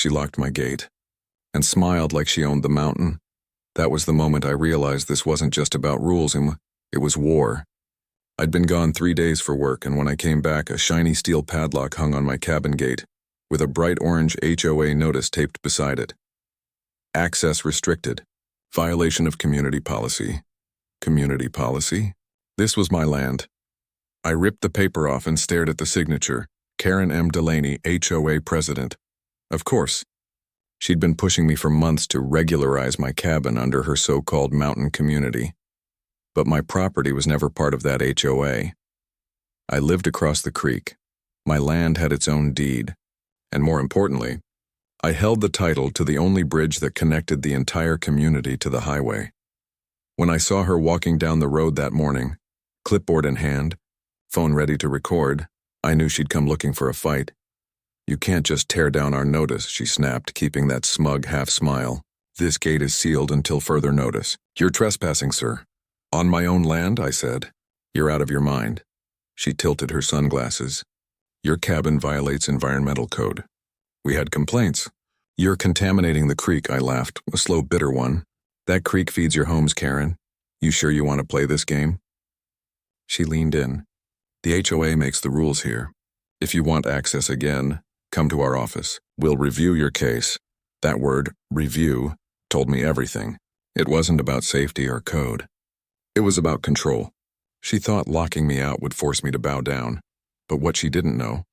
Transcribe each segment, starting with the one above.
She locked my gate and smiled like she owned the mountain. That was the moment I realized this wasn't just about rules, and it was war. I'd been gone 3 days for work, and when I came back, a shiny steel padlock hung on my cabin gate, with a bright orange HOA notice taped beside it. Access restricted. Violation of community policy. Community policy? This was my land. I ripped the paper off and stared at the signature, Karen M. Delaney, HOA President. Of course. She'd been pushing me for months to regularize my cabin under her so-called mountain community. But my property was never part of that HOA. I lived across the creek. My land had its own deed. And more importantly, I held the title to the only bridge that connected the entire community to the highway. When I saw her walking down the road that morning, clipboard in hand, phone ready to record, I knew she'd come looking for a fight. "You can't just tear down our notice," she snapped, keeping that smug half-smile. "This gate is sealed until further notice." "You're trespassing, sir." "On my own land," I said. "You're out of your mind." She tilted her sunglasses. "Your cabin violates environmental code." "We had complaints." "You're contaminating the creek," I laughed, a slow, bitter one. "That creek feeds your homes, Karen. You sure you want to play this game?" She leaned in. "The HOA makes the rules here. If you want access again, come to our office. We'll review your case." That word, review, told me everything. It wasn't about safety or code. It was about control. She thought locking me out would force me to bow down. But what she didn't know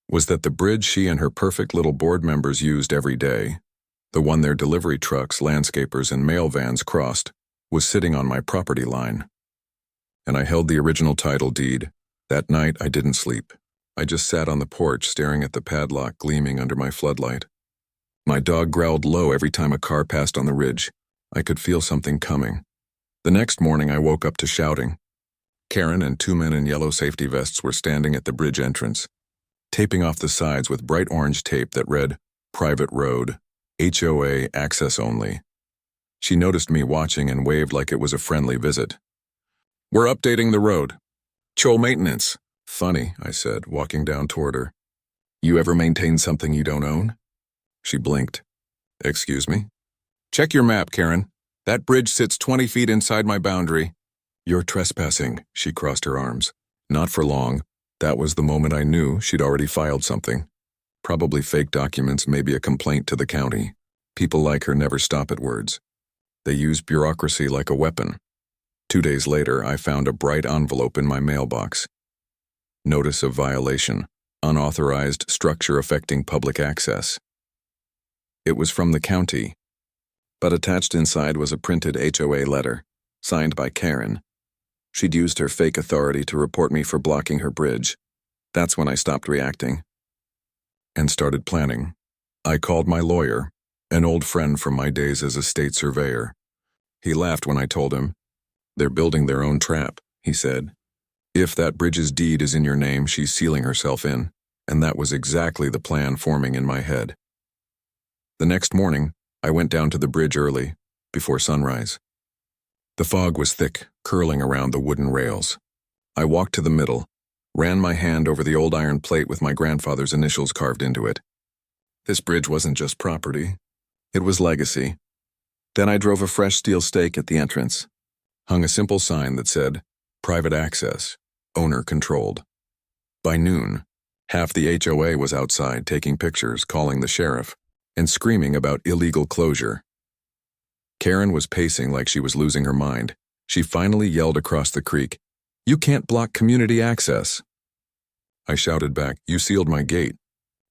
was that the bridge she and her perfect little board members used every day, the one their delivery trucks, landscapers, and mail vans crossed, was sitting on my property line. And I held the original title deed. That night, I didn't sleep. I just sat on the porch staring at the padlock gleaming under my floodlight. My dog growled low every time a car passed on the ridge. I could feel something coming. The next morning, I woke up to shouting. Karen and 2 men in yellow safety vests were standing at the bridge entrance, taping off the sides with bright orange tape that read, "Private Road, HOA Access Only." She noticed me watching and waved like it was a friendly visit. "We're updating the road. HOA maintenance." "Funny," I said, walking down toward her. "You ever maintain something you don't own?" She blinked. "Excuse me?" "Check your map, Karen. That bridge sits 20 feet inside my boundary." "You're trespassing," she crossed her arms. Not for long. That was the moment I knew she'd already filed something. Probably fake documents, maybe a complaint to the county. People like her never stop at words. They use bureaucracy like a weapon. 2 days later, I found a bright envelope in my mailbox. Notice of violation. Unauthorized structure affecting public access. It was from the county, but attached inside was a printed HOA letter, signed by Karen. She'd used her fake authority to report me for blocking her bridge. That's when I stopped reacting and started planning. I called my lawyer, an old friend from my days as a state surveyor. He laughed when I told him, "They're building their own trap," he said. "If that bridge's deed is in your name, she's sealing herself in." And that was exactly the plan forming in my head. The next morning, I went down to the bridge early, before sunrise. The fog was thick, curling around the wooden rails. I walked to the middle, ran my hand over the old iron plate with my grandfather's initials carved into it. This bridge wasn't just property. It was legacy. Then I drove a fresh steel stake at the entrance, hung a simple sign that said, "Private access, owner controlled." By noon, half the HOA was outside taking pictures, calling the sheriff, and screaming about illegal closure. Karen was pacing like she was losing her mind. She finally yelled across the creek, "You can't block community access." I shouted back, "You sealed my gate."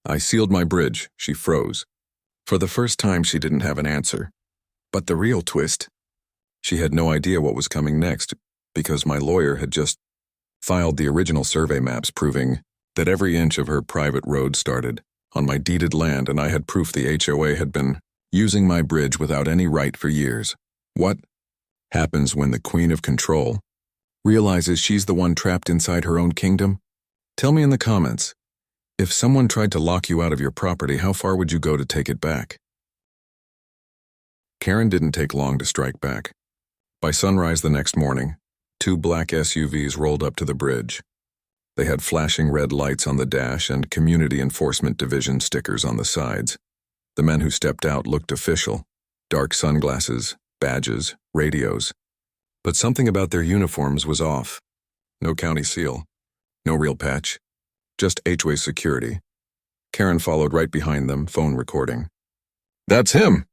"I sealed my bridge." She froze. For the first time, she didn't have an answer. But the real twist, she had no idea what was coming next, because my lawyer had just filed the original survey maps proving that every inch of her private road started on my deeded land, and I had proof the HOA had been using my bridge without any right for years. What happens when the queen of control realizes she's the one trapped inside her own kingdom? Tell me in the comments. If someone tried to lock you out of your property, how far would you go to take it back? Karen didn't take long to strike back. By sunrise the next morning, 2 black SUVs rolled up to the bridge. They had flashing red lights on the dash and Community Enforcement Division stickers on the sides. The men who stepped out looked official. Dark sunglasses, badges, radios. But something about their uniforms was off. No county seal. No real patch. Just HOA security. Karen followed right behind them, phone recording. "That's him!"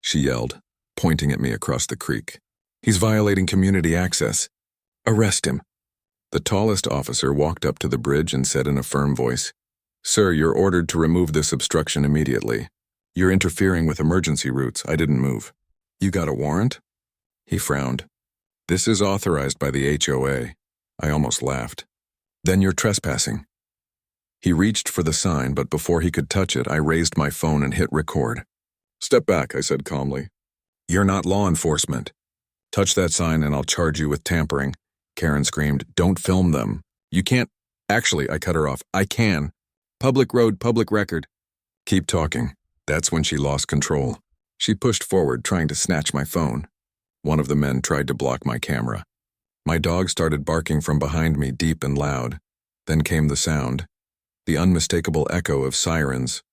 she yelled, pointing at me across the creek. "He's violating community access. Arrest him." The tallest officer walked up to the bridge and said in a firm voice, "Sir, you're ordered to remove this obstruction immediately. You're interfering with emergency routes. I didn't move." "You got a warrant?" He frowned. "This is authorized by the HOA." I almost laughed. "Then you're trespassing." He reached for the sign, but before he could touch it, I raised my phone and hit record. "Step back," I said calmly. "You're not law enforcement. Touch that sign and I'll charge you with tampering." Karen screamed, "Don't film them. You can't." "Actually," I cut her off, "I can. Public road, public record." "Keep talking." That's when she lost control. She pushed forward, trying to snatch my phone. One of the men tried to block my camera. My dog started barking from behind me, deep and loud. Then came the sound. The unmistakable echo of sirens.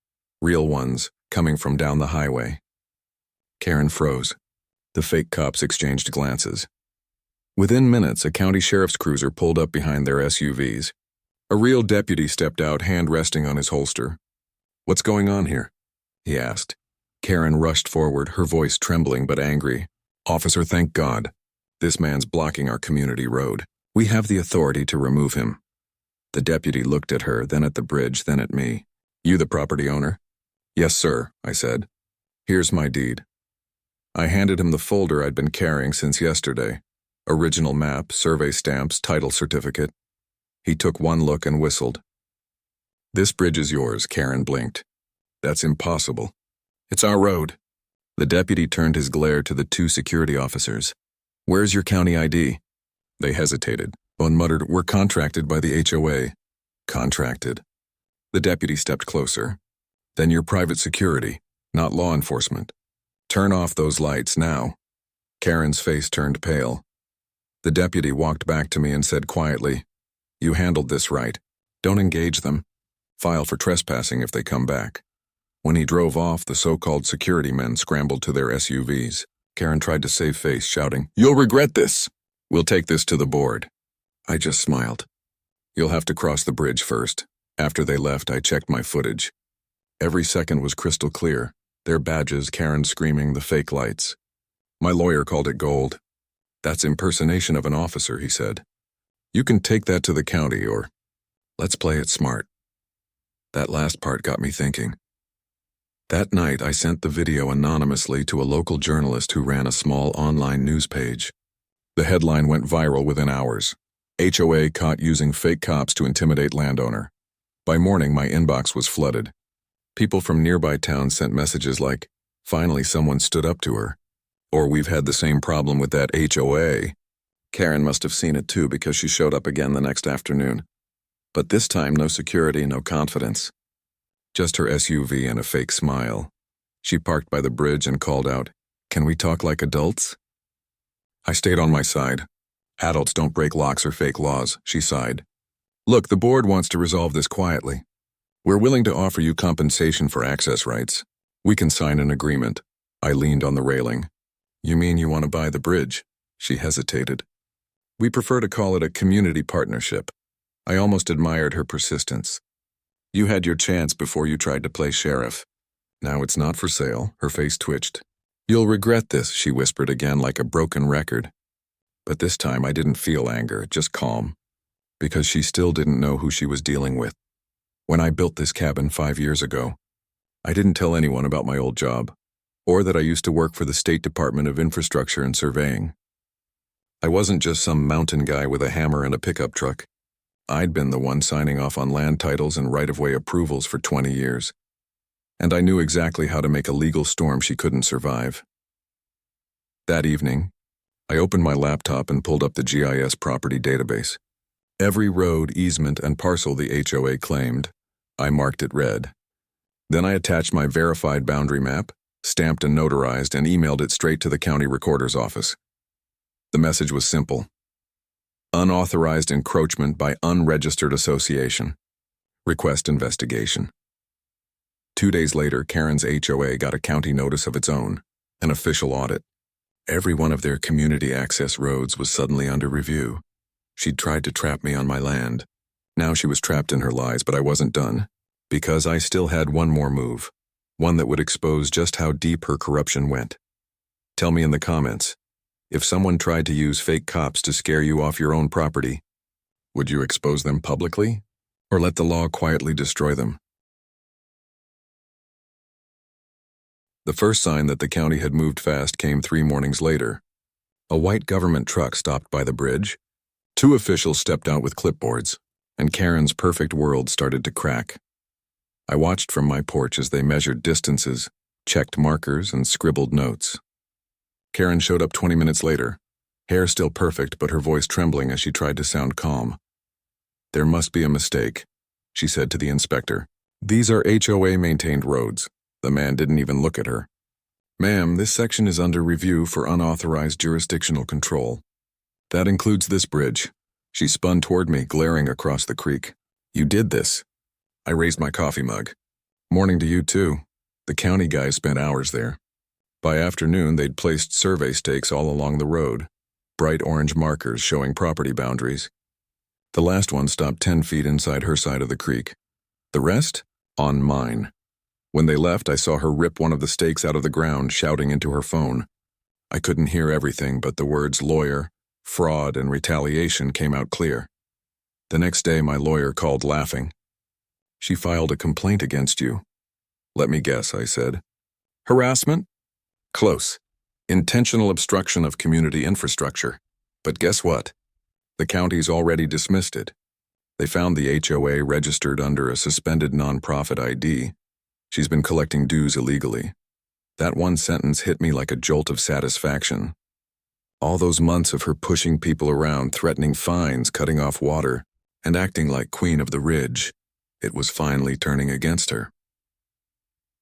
Real ones, coming from down the highway. Karen froze. The fake cops exchanged glances. Within minutes, a county sheriff's cruiser pulled up behind their SUVs. A real deputy stepped out, hand resting on his holster. "What's going on here?" he asked. Karen rushed forward, her voice trembling but angry. "Officer, thank God. This man's blocking our community road. We have the authority to remove him." The deputy looked at her, then at the bridge, then at me. "You the property owner?" "Yes, sir," I said. "Here's my deed." I handed him the folder I'd been carrying since yesterday. Original map, survey stamps, title certificate. He took one look and whistled. "This bridge is yours," Karen blinked. "That's impossible. It's our road." The deputy turned his glare to the two security officers. "Where's your county ID?" They hesitated. One muttered, "We're contracted by the HOA." "Contracted?" The deputy stepped closer. "Then you're private security, not law enforcement. Turn off those lights now." Karen's face turned pale. The deputy walked back to me and said quietly, "You handled this right. Don't engage them. File for trespassing if they come back." When he drove off, the so-called security men scrambled to their SUVs. Karen tried to save face, shouting, "You'll regret this. We'll take this to the board." I just smiled. "You'll have to cross the bridge first." After they left, I checked my footage. Every second was crystal clear. Their badges, Karen screaming, the fake lights. My lawyer called it gold. "That's impersonation of an officer," he said. "You can take that to the county, or let's play it smart." That last part got me thinking. That night, I sent the video anonymously to a local journalist who ran a small online news page. The headline went viral within hours. HOA caught using fake cops to intimidate landowner. By morning, my inbox was flooded. People from nearby towns sent messages like, "Finally someone stood up to her," or "We've had the same problem with that HOA." Karen must have seen it too because she showed up again the next afternoon. But this time, no security, no confidence. Just her SUV and a fake smile. She parked by the bridge and called out, "Can we talk like adults?" I stayed on my side. "Adults don't break locks or fake laws," she sighed. "Look, the board wants to resolve this quietly. We're willing to offer you compensation for access rights. We can sign an agreement." I leaned on the railing. "You mean you want to buy the bridge?" She hesitated. "We prefer to call it a community partnership." I almost admired her persistence. "You had your chance before you tried to play sheriff. Now it's not for sale." Her face twitched. "You'll regret this," she whispered again like a broken record. But this time I didn't feel anger, just calm. Because she still didn't know who she was dealing with. When I built this cabin 5 years ago, I didn't tell anyone about my old job, or that I used to work for the State Department of Infrastructure and Surveying. I wasn't just some mountain guy with a hammer and a pickup truck. I'd been the one signing off on land titles and right-of-way approvals for 20 years. And I knew exactly how to make a legal storm she couldn't survive. That evening, I opened my laptop and pulled up the GIS property database. Every road, easement, and parcel the HOA claimed, I marked it red. Then I attached my verified boundary map, stamped and notarized, and emailed it straight to the county recorder's office. The message was simple. Unauthorized encroachment by unregistered association. Request investigation. 2 days later, Karen's HOA got a county notice of its own, an official audit. Every one of their community access roads was suddenly under review. She'd tried to trap me on my land. Now she was trapped in her lies, but I wasn't done. Because I still had one more move. One that would expose just how deep her corruption went. Tell me in the comments, if someone tried to use fake cops to scare you off your own property, would you expose them publicly, or let the law quietly destroy them? The first sign that the county had moved fast came 3 mornings later. A white government truck stopped by the bridge. 2 officials stepped out with clipboards, and Karen's perfect world started to crack. I watched from my porch as they measured distances, checked markers, and scribbled notes. Karen showed up 20 minutes later, hair still perfect but her voice trembling as she tried to sound calm. "There must be a mistake," she said to the inspector. "These are HOA-maintained roads." The man didn't even look at her. "Ma'am, this section is under review for unauthorized jurisdictional control. That includes this bridge." She spun toward me, glaring across the creek. "You did this." I raised my coffee mug. "Morning to you too." The county guys spent hours there. By afternoon, they'd placed survey stakes all along the road, bright orange markers showing property boundaries. The last one stopped 10 feet inside her side of the creek. The rest? On mine. When they left, I saw her rip one of the stakes out of the ground, shouting into her phone. I couldn't hear everything, but the words lawyer, fraud, and retaliation came out clear. The next day, my lawyer called laughing. "She filed a complaint against you." "Let me guess," I said. "Harassment?" "Close. Intentional obstruction of community infrastructure. But guess what? The county's already dismissed it. They found the HOA registered under a suspended nonprofit ID. She's been collecting dues illegally." That one sentence hit me like a jolt of satisfaction. All those months of her pushing people around, threatening fines, cutting off water, and acting like Queen of the Ridge, it was finally turning against her.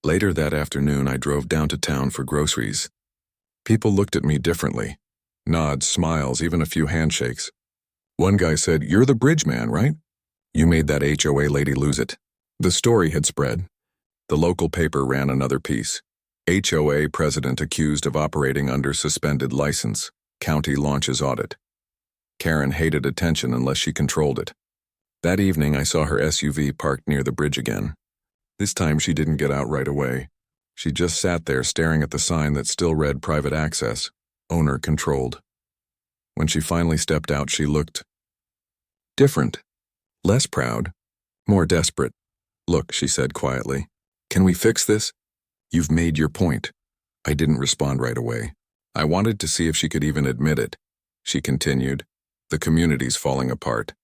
Later that afternoon, I drove down to town for groceries. People looked at me differently. Nods, smiles, even a few handshakes. One guy said, "You're the bridge man, right? You made that HOA lady lose it." The story had spread. The local paper ran another piece. HOA president accused of operating under suspended license. County launches audit. Karen hated attention unless she controlled it. That evening, I saw her SUV parked near the bridge again. This time she didn't get out right away. She just sat there staring at the sign that still read private access, owner controlled. When she finally stepped out, she looked different, less proud, more desperate. "Look," she said quietly, "can we fix this? You've made your point." I didn't respond right away. I wanted to see if she could even admit it. She continued, "The community's falling apart.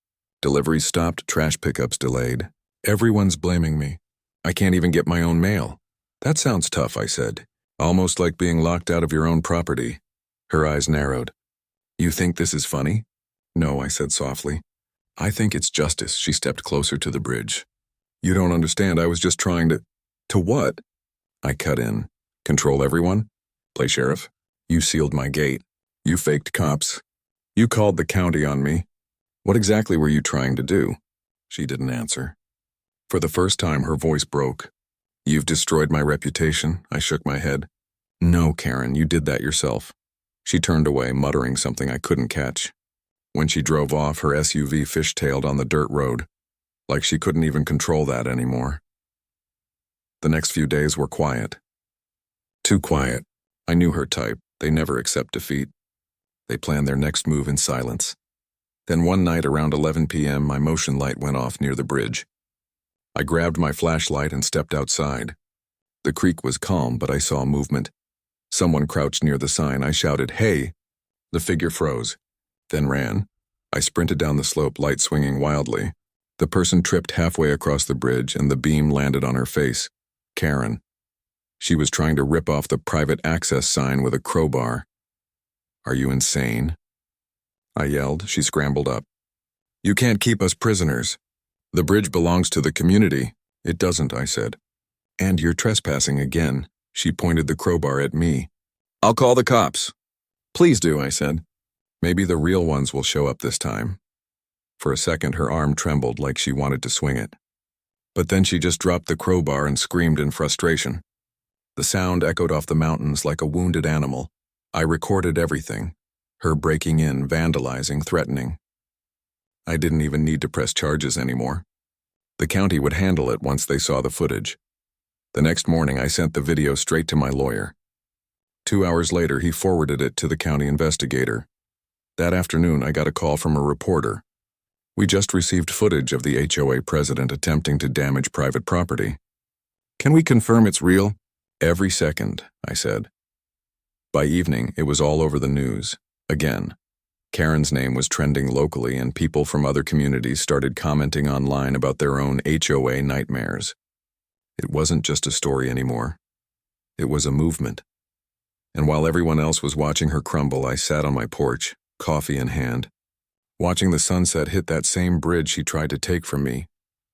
Deliveries stopped, trash pickups delayed. Everyone's blaming me. I can't even get my own mail." "That sounds tough," I said. "Almost like being locked out of your own property." Her eyes narrowed. "You think this is funny?" "No," I said softly. "I think it's justice." She stepped closer to the bridge. "You don't understand. I was just trying to—" "To what?" I cut in. "Control everyone? Play sheriff? You sealed my gate. You faked cops. You called the county on me. What exactly were you trying to do?" She didn't answer. For the first time, her voice broke. "You've destroyed my reputation." I shook my head. "No, Karen, you did that yourself." She turned away, muttering something I couldn't catch. When she drove off, her SUV fishtailed on the dirt road, like she couldn't even control that anymore. The next few days were quiet. Too quiet. I knew her type. They never accept defeat. They planned their next move in silence. Then one night around 11 p.m., my motion light went off near the bridge. I grabbed my flashlight and stepped outside. The creek was calm, but I saw movement. Someone crouched near the sign. I shouted, "Hey!" The figure froze, then ran. I sprinted down the slope, light swinging wildly. The person tripped halfway across the bridge, and the beam landed on her face. Karen. She was trying to rip off the private access sign with a crowbar. "Are you insane?" I yelled. She scrambled up. "You can't keep us prisoners. The bridge belongs to the community." "It doesn't," I said. "And you're trespassing again." She pointed the crowbar at me. "I'll call the cops." "Please do," I said. "Maybe the real ones will show up this time." For a second, her arm trembled like she wanted to swing it. But then she just dropped the crowbar and screamed in frustration. The sound echoed off the mountains like a wounded animal. I recorded everything. Her breaking in, vandalizing, threatening. I didn't even need to press charges anymore. The county would handle it once they saw the footage. The next morning, I sent the video straight to my lawyer. 2 hours later, he forwarded it to the county investigator. That afternoon, I got a call from a reporter. We just received footage of the HOA president attempting to damage private property. Can we confirm it's real? Every second, I said. By evening, it was all over the news. Again. Karen's name was trending locally, and people from other communities started commenting online about their own HOA nightmares. It wasn't just a story anymore. It was a movement. And while everyone else was watching her crumble, I sat on my porch, coffee in hand, watching the sunset hit that same bridge she tried to take from me.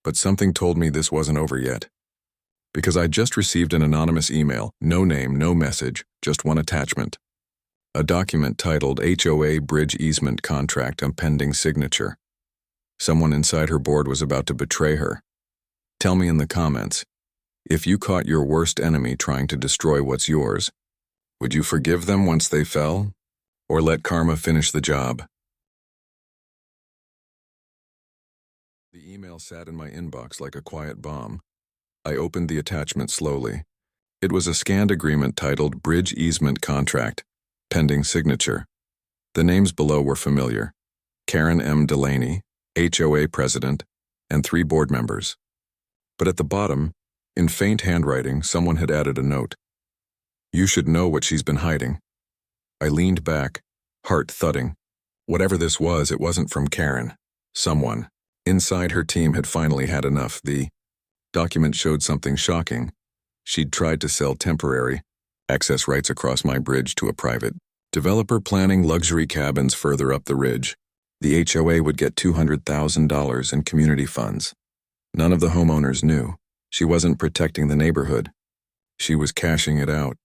But something told me this wasn't over yet. Because I'd just received an anonymous email, no name, no message, just one attachment. A document titled HOA Bridge Easement Contract on Pending Signature. Someone inside her board was about to betray her. Tell me in the comments, if you caught your worst enemy trying to destroy what's yours, would you forgive them once they fell, or let karma finish the job? The email sat in my inbox like a quiet bomb. I opened the attachment slowly. It was a scanned agreement titled Bridge Easement Contract, Pending Signature. The names below were familiar. Karen M. Delaney, HOA President, and 3 board members. But at the bottom, in faint handwriting, someone had added a note. You should know what she's been hiding. I leaned back, heart thudding. Whatever this was, it wasn't from Karen. Someone inside her team had finally had enough. The document showed something shocking. She'd tried to sell temporary access rights across my bridge to a private developer planning luxury cabins further up the ridge. The HOA would get $200,000 in community funds. None of the homeowners knew. She wasn't protecting the neighborhood. She was cashing it out.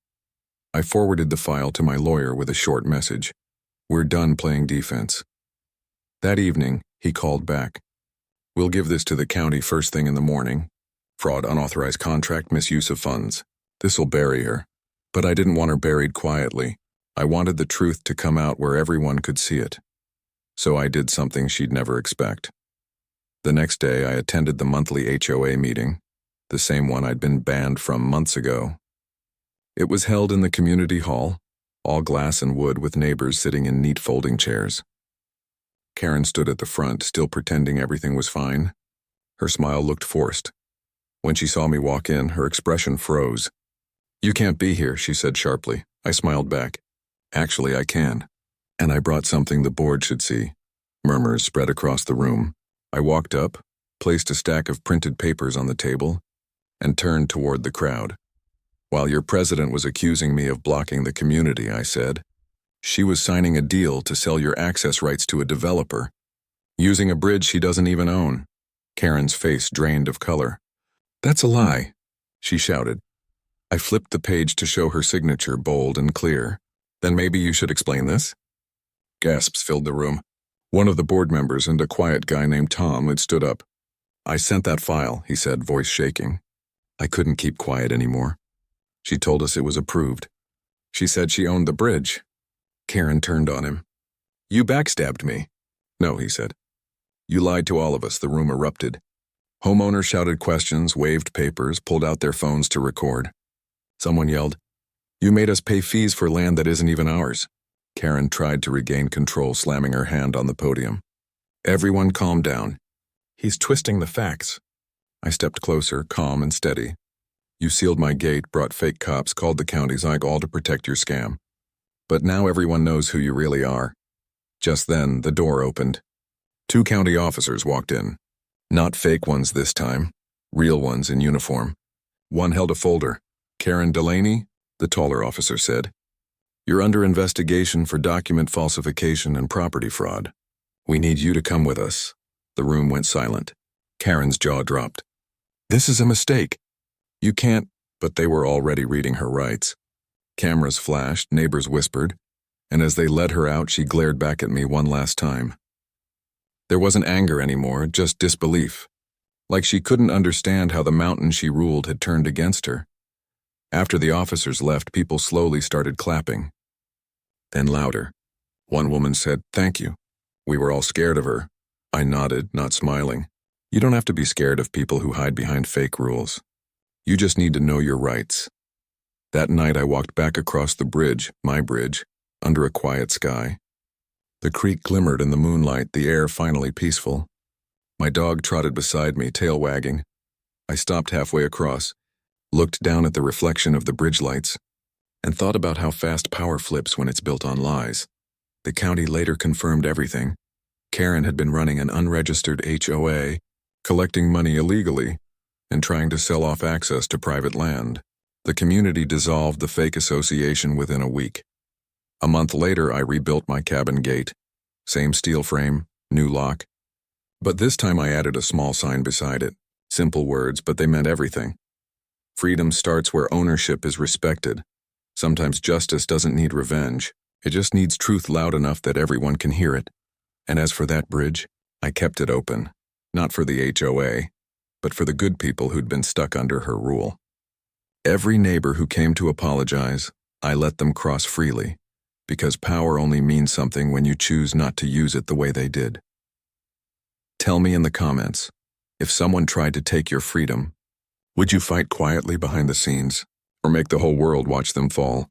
I forwarded the file to my lawyer with a short message. We're done playing defense. That evening, he called back. We'll give this to the county first thing in the morning. Fraud, unauthorized contract, misuse of funds. This'll bury her. But I didn't want her buried quietly. I wanted the truth to come out where everyone could see it. So I did something she'd never expect. The next day, I attended the monthly HOA meeting, the same one I'd been banned from months ago. It was held in the community hall, all glass and wood with neighbors sitting in neat folding chairs. Karen stood at the front, still pretending everything was fine. Her smile looked forced. When she saw me walk in, her expression froze. You can't be here, she said sharply. I smiled back. Actually, I can. And I brought something the board should see. Murmurs spread across the room. I walked up, placed a stack of printed papers on the table, and turned toward the crowd. While your president was accusing me of blocking the community, I said, she was signing a deal to sell your access rights to a developer, using a bridge she doesn't even own. Karen's face drained of color. That's a lie, she shouted. I flipped the page to show her signature bold and clear. Then maybe you should explain this? Gasps filled the room. One of the board members and a quiet guy named Tom had stood up. I sent that file, he said, voice shaking. I couldn't keep quiet anymore. She told us it was approved. She said she owned the bridge. Karen turned on him. You backstabbed me. No, he said. You lied to all of us, the room erupted. Homeowners shouted questions, waved papers, pulled out their phones to record. Someone yelled, you made us pay fees for land that isn't even ours. Karen tried to regain control, slamming her hand on the podium. Everyone calm down. He's twisting the facts. I stepped closer, calm and steady. You sealed my gate, brought fake cops, called the counties all to protect your scam. But now everyone knows who you really are. Just then, the door opened. 2 county officers walked in. Not fake ones this time, real ones in uniform. One held a folder. Karen Delaney, the taller officer said. You're under investigation for document falsification and property fraud. We need you to come with us. The room went silent. Karen's jaw dropped. This is a mistake. You can't, but they were already reading her rights. Cameras flashed, neighbors whispered, and as they led her out, she glared back at me one last time. There wasn't anger anymore, just disbelief. like she couldn't understand how the mountain she ruled had turned against her. After the officers left, people slowly started clapping. Then louder. One woman said, "Thank you." We were all scared of her. I nodded, not smiling. You don't have to be scared of people who hide behind fake rules. You just need to know your rights. That night I walked back across the bridge, my bridge, under a quiet sky. The creek glimmered in the moonlight, the air finally peaceful. My dog trotted beside me, tail wagging. I stopped halfway across, looked down at the reflection of the bridge lights, and thought about how fast power flips when it's built on lies. The county later confirmed everything. Karen had been running an unregistered HOA, collecting money illegally, and trying to sell off access to private land. The community dissolved the fake association within a week. A month later, I rebuilt my cabin gate. Same steel frame, new lock. But this time I added a small sign beside it. Simple words, but they meant everything. Freedom starts where ownership is respected. Sometimes justice doesn't need revenge. It just needs truth loud enough that everyone can hear it. And as for that bridge, I kept it open. Not for the HOA, but for the good people who'd been stuck under her rule. Every neighbor who came to apologize, I let them cross freely, because power only means something when you choose not to use it the way they did. Tell me in the comments, if someone tried to take your freedom, would you fight quietly behind the scenes, or make the whole world watch them fall?